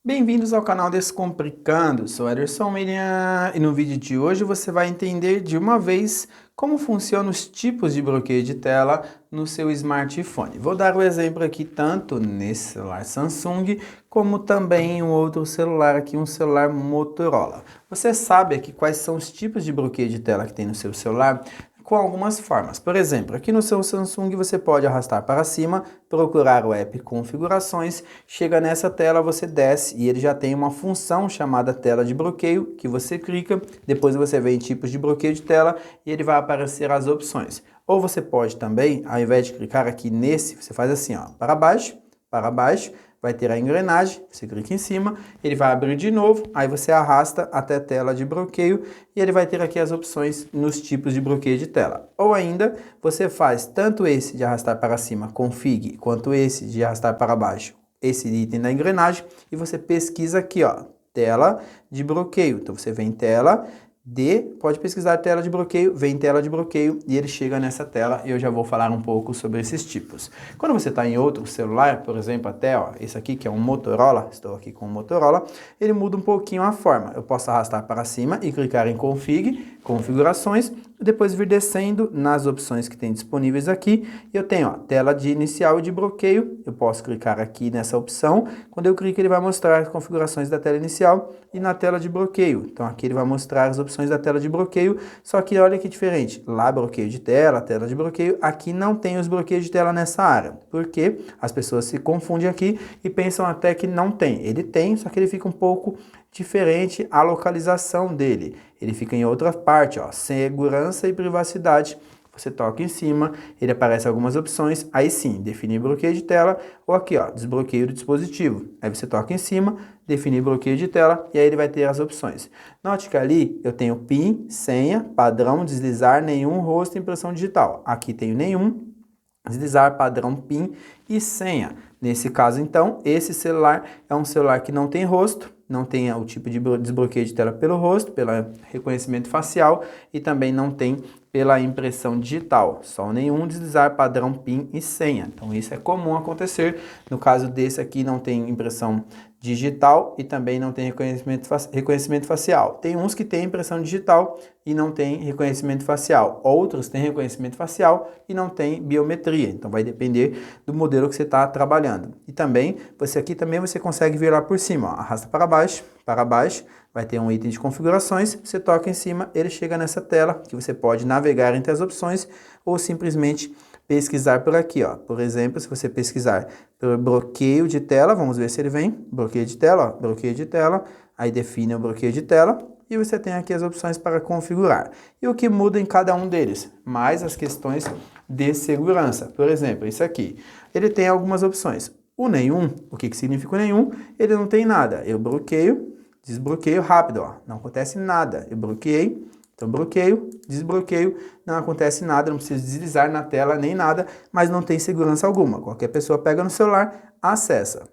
Bem-vindos ao canal Descomplicando, sou Ederson Miriam e no vídeo de hoje você vai entender de uma vez como funcionam os tipos de bloqueio de tela no seu smartphone. Vou dar o exemplo aqui tanto nesse celular Samsung como também em um outro celular aqui, um celular Motorola. Você sabe aqui quais são os tipos de bloqueio de tela que tem no seu celular? Com algumas formas. Por exemplo, aqui no seu Samsung você pode arrastar para cima, procurar o app Configurações, chega nessa tela, você desce e ele já tem uma função chamada tela de bloqueio, que você clica, depois você vem em tipos de bloqueio de tela e ele vai aparecer as opções. Ou você pode também, ao invés de clicar aqui nesse, você faz assim, ó, para baixo, vai ter a engrenagem, você clica em cima, ele vai abrir de novo, aí você arrasta até a tela de bloqueio e ele vai ter aqui as opções nos tipos de bloqueio de tela. Ou ainda, você faz tanto esse de arrastar para cima, config, quanto esse de arrastar para baixo, esse item da engrenagem, e você pesquisa aqui, ó, tela de bloqueio. Então você vem em tela pode pesquisar tela de bloqueio, vem tela de bloqueio e ele chega nessa tela e eu já vou falar um pouco sobre esses tipos. Quando você está em outro celular, por exemplo, até ó, esse aqui que é um Motorola, estou aqui com um Motorola, ele muda um pouquinho a forma. Eu posso arrastar para cima e clicar em configurações, e depois vir descendo nas opções que tem disponíveis aqui. Eu tenho ó, tela de inicial e de bloqueio, eu posso clicar aqui nessa opção, quando eu clico ele vai mostrar as configurações da tela inicial e na tela de bloqueio. Então aqui ele vai mostrar as opções da tela de bloqueio, só que olha que diferente, lá bloqueio de tela, tela de bloqueio, aqui não tem os bloqueios de tela nessa área, porque as pessoas se confundem aqui e pensam até que não tem. Ele tem, só que ele fica um pouco diferente a localização dele. Ele fica em outra parte, ó, segurança e privacidade. Você toca em cima, ele aparece algumas opções, aí sim, definir bloqueio de tela, ou aqui, ó, desbloqueio do dispositivo. Aí você toca em cima, definir bloqueio de tela, e aí ele vai ter as opções. Note que ali eu tenho PIN, senha, padrão, deslizar, nenhum, rosto, impressão digital. Aqui tenho nenhum, deslizar, padrão, PIN e senha. Nesse caso, então, esse celular é um celular que não tem rosto, não tem o tipo de desbloqueio de tela pelo rosto, pelo reconhecimento facial e também não tem pela impressão digital. Só nenhum deslizar, padrão, PIN e senha. Então isso é comum acontecer. No caso desse aqui não tem impressão digital e também não tem reconhecimento facial. Tem uns que tem impressão digital e não tem reconhecimento facial. Outros têm reconhecimento facial e não tem biometria. Então vai depender do modelo que você está trabalhando. E também, aqui também você consegue virar por cima. Ó, arrasta para baixo, vai ter um item de configurações, você toca em cima, ele chega nessa tela que você pode navegar entre as opções ou simplesmente pesquisar por aqui, ó. Por exemplo, se você pesquisar por bloqueio de tela, vamos ver se ele vem, bloqueio de tela, ó, bloqueio de tela, aí define o bloqueio de tela e você tem aqui as opções para configurar. E o que muda em cada um deles? Mais as questões de segurança. Por exemplo, isso aqui, ele tem algumas opções. O nenhum, o que significa o nenhum? Ele não tem nada. Eu bloqueio, desbloqueio rápido, ó, não acontece nada. Eu bloqueei, então bloqueio, desbloqueio, não acontece nada, não precisa deslizar na tela nem nada, mas não tem segurança alguma. Qualquer pessoa pega no celular, acessa.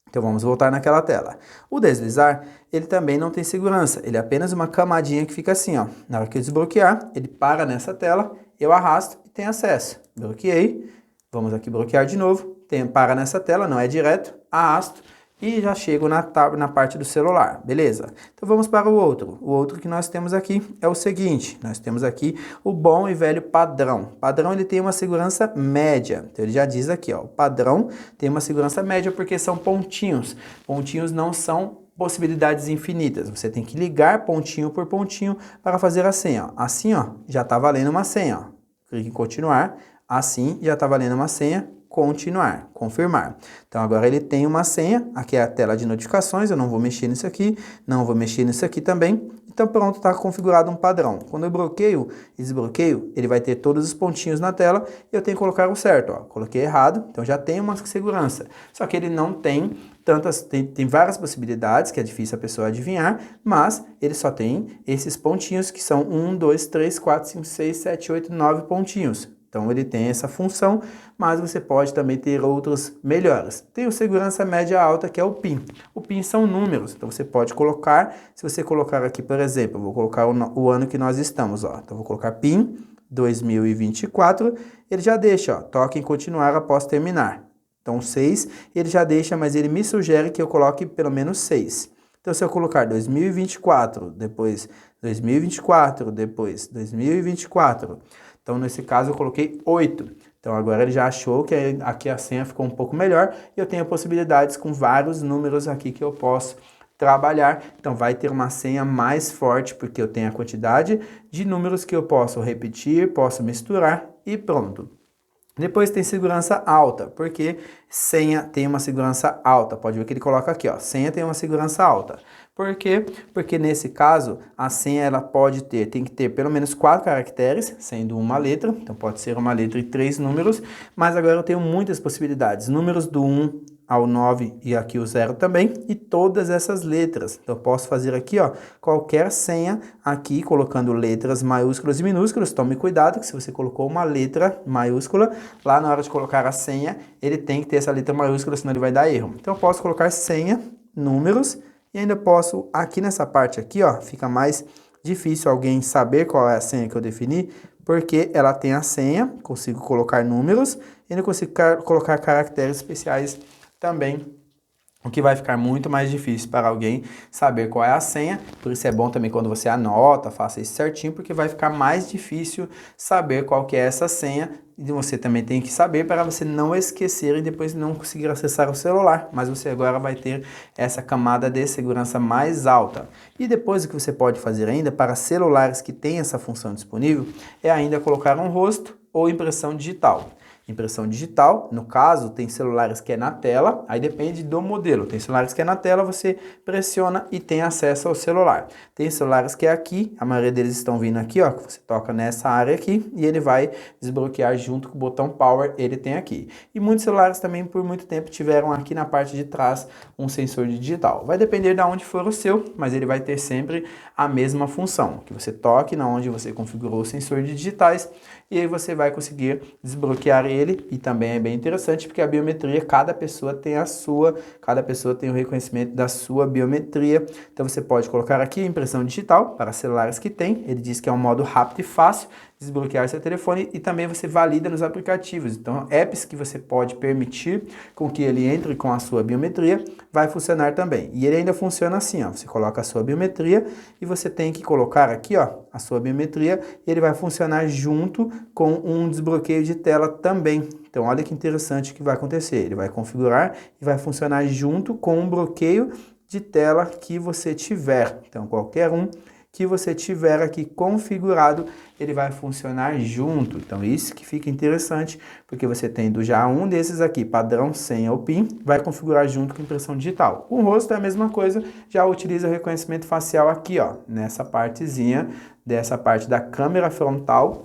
Então vamos voltar naquela tela. O deslizar, ele também não tem segurança, ele é apenas uma camadinha que fica assim, ó. Na hora que eu desbloquear, ele para nessa tela, eu arrasto e tem acesso. Bloqueei, vamos aqui bloquear de novo, para nessa tela, não é direto, arrasto e já chego na parte do celular, beleza? Então vamos para o outro. O outro que nós temos aqui é o seguinte, nós temos aqui o bom e velho padrão. Padrão ele tem uma segurança média, então ele já diz aqui, ó, o padrão tem uma segurança média porque são pontinhos. Pontinhos não são possibilidades infinitas, você tem que ligar pontinho por pontinho para fazer a senha, ó. Assim, ó, já está valendo uma senha, ó. Clique em continuar, assim já está valendo uma senha, continuar, confirmar. Então agora ele tem uma senha, aqui é a tela de notificações, eu não vou mexer nisso aqui, não vou mexer nisso aqui também. Então pronto, está configurado um padrão. Quando eu bloqueio e desbloqueio, ele vai ter todos os pontinhos na tela e eu tenho que colocar o certo, ó. Coloquei errado, então já tem uma segurança. Só que ele não tem tantas, tem várias possibilidades, que é difícil a pessoa adivinhar, mas ele só tem esses pontinhos que são 1, 2, 3, 4, 5, 6, 7, 8, 9 pontinhos. Então ele tem essa função, mas você pode também ter outros melhores. Tem o segurança média alta, que é o PIN. O PIN são números, então você pode colocar, se você colocar aqui, por exemplo, eu vou colocar o ano que nós estamos, ó. Então vou colocar PIN 2024, ele já deixa, ó, toque em continuar após terminar. Então 6 ele já deixa, mas ele me sugere que eu coloque pelo menos 6. Então se eu colocar 2024, depois 2024, depois 2024, então nesse caso eu coloquei 8. Então agora ele já achou que aqui a senha ficou um pouco melhor e eu tenho possibilidades com vários números aqui que eu posso trabalhar. Então vai ter uma senha mais forte porque eu tenho a quantidade de números que eu posso repetir, posso misturar e pronto. Depois tem segurança alta, porque senha tem uma segurança alta. Pode ver que ele coloca aqui, ó, senha tem uma segurança alta. Por quê? Porque nesse caso, a senha ela tem que ter pelo menos 4 caracteres, sendo uma letra. Então pode ser uma letra e 3 números, mas agora eu tenho muitas possibilidades. Números do 1 ao 9 e aqui o 0 também, e todas essas letras. Então eu posso fazer aqui, ó, qualquer senha aqui, colocando letras maiúsculas e minúsculas. Tome cuidado que se você colocou uma letra maiúscula, lá na hora de colocar a senha, ele tem que ter essa letra maiúscula, senão ele vai dar erro. Então eu posso colocar senha, números, e ainda posso, aqui nessa parte aqui, ó, fica mais difícil alguém saber qual é a senha que eu defini, porque ela tem a senha, consigo colocar números, e não consigo colocar caracteres especiais também, o que vai ficar muito mais difícil para alguém saber qual é a senha. Por isso é bom também quando você anota, faça isso certinho, porque vai ficar mais difícil saber qual que é essa senha. E você também tem que saber para você não esquecer e depois não conseguir acessar o celular. Mas você agora vai ter essa camada de segurança mais alta. E depois o que você pode fazer ainda para celulares que têm essa função disponível é ainda colocar um rosto ou impressão digital. Impressão digital, no caso, tem celulares que é na tela, aí depende do modelo. Tem celulares que é na tela, você pressiona e tem acesso ao celular. Tem celulares que é aqui, a maioria deles estão vindo aqui, ó, que você toca nessa área aqui e ele vai desbloquear junto com o botão Power, ele tem aqui. E muitos celulares também por muito tempo tiveram aqui na parte de trás um sensor digital. Vai depender de onde for o seu, mas ele vai ter sempre a mesma função, que você toque na onde você configurou os sensores digitais e aí você vai conseguir desbloquear ele. E também é bem interessante porque a biometria, cada pessoa tem a sua, cada pessoa tem o reconhecimento da sua biometria. Então você pode colocar aqui impressão digital para celulares que tem, ele diz que é um modo rápido e fácil desbloquear seu telefone e também você valida nos aplicativos. Então, apps que você pode permitir com que ele entre com a sua biometria, vai funcionar também. E ele ainda funciona assim, ó, você coloca a sua biometria e você tem que colocar aqui, ó, a sua biometria, e ele vai funcionar junto com um desbloqueio de tela também. Então, olha que interessante que vai acontecer. Ele vai configurar e vai funcionar junto com um bloqueio de tela que você tiver. Então, qualquer um que você tiver aqui configurado, ele vai funcionar junto. Então isso que fica interessante, porque você tendo já um desses aqui, padrão, senha ou PIN, vai configurar junto com impressão digital. O rosto é a mesma coisa, já utiliza o reconhecimento facial aqui, ó, nessa partezinha, dessa parte da câmera frontal.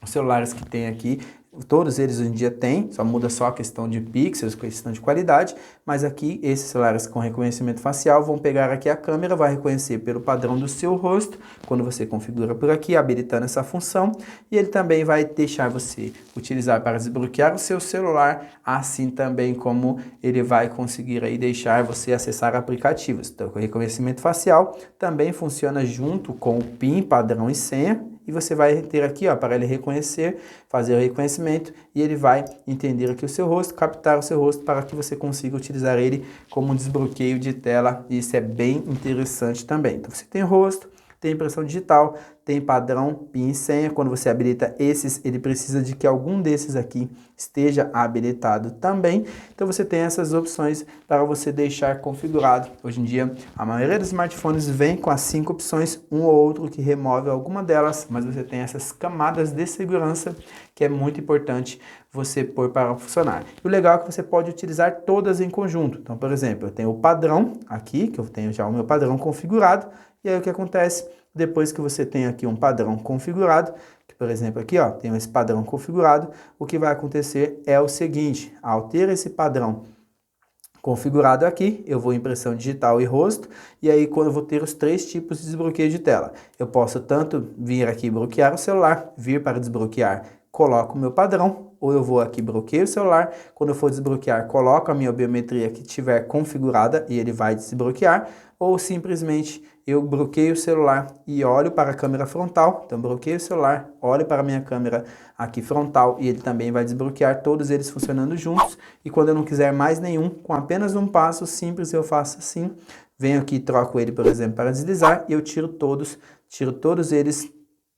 Os celulares que tem aqui, todos eles hoje em dia têm, só muda só a questão de pixels, questão de qualidade, mas aqui esses celulares com reconhecimento facial vão pegar aqui a câmera, vai reconhecer pelo padrão do seu rosto, quando você configura por aqui, habilitando essa função, e ele também vai deixar você utilizar para desbloquear o seu celular, assim também como ele vai conseguir aí deixar você acessar aplicativos. Então, o reconhecimento facial também funciona junto com o PIN, padrão e senha, e você vai ter aqui, ó, para ele reconhecer, fazer o reconhecimento e ele vai entender aqui o seu rosto, captar o seu rosto para que você consiga utilizar ele como um desbloqueio de tela. E isso é bem interessante também. Então você tem o rosto, tem impressão digital, tem padrão, PIN e senha. Quando você habilita esses, ele precisa de que algum desses aqui esteja habilitado também. Então você tem essas opções para você deixar configurado. Hoje em dia, a maioria dos smartphones vem com as 5 opções, um ou outro que remove alguma delas, mas você tem essas camadas de segurança que é muito importante você pôr para funcionar. E o legal é que você pode utilizar todas em conjunto. Então, por exemplo, eu tenho o padrão aqui, que eu tenho já o meu padrão configurado, e aí o que acontece? Depois que você tem aqui um padrão configurado, que por exemplo aqui, ó, tenho esse padrão configurado, o que vai acontecer é o seguinte: ao ter esse padrão configurado aqui, eu vou em impressão digital e rosto, e aí quando eu vou ter os 3 tipos de desbloqueio de tela. Eu posso tanto vir aqui bloquear o celular, vir para desbloquear, coloco o meu padrão, ou eu vou aqui, bloqueio o celular, quando eu for desbloquear, coloco a minha biometria que estiver configurada e ele vai desbloquear, ou simplesmente eu bloqueio o celular e olho para a câmera frontal, então bloqueio o celular, olho para a minha câmera aqui frontal e ele também vai desbloquear, todos eles funcionando juntos, e quando eu não quiser mais nenhum, com apenas um passo simples eu faço assim, venho aqui e troco ele, por exemplo, para deslizar e eu tiro todos eles,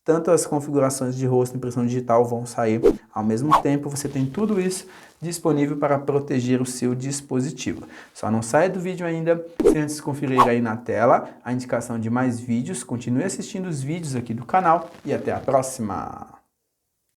tanto as configurações de rosto e impressão digital vão sair ao mesmo tempo. Você tem tudo isso disponível para proteger o seu dispositivo. Só não saia do vídeo ainda sem antes conferir aí na tela a indicação de mais vídeos. Continue assistindo os vídeos aqui do canal e até a próxima!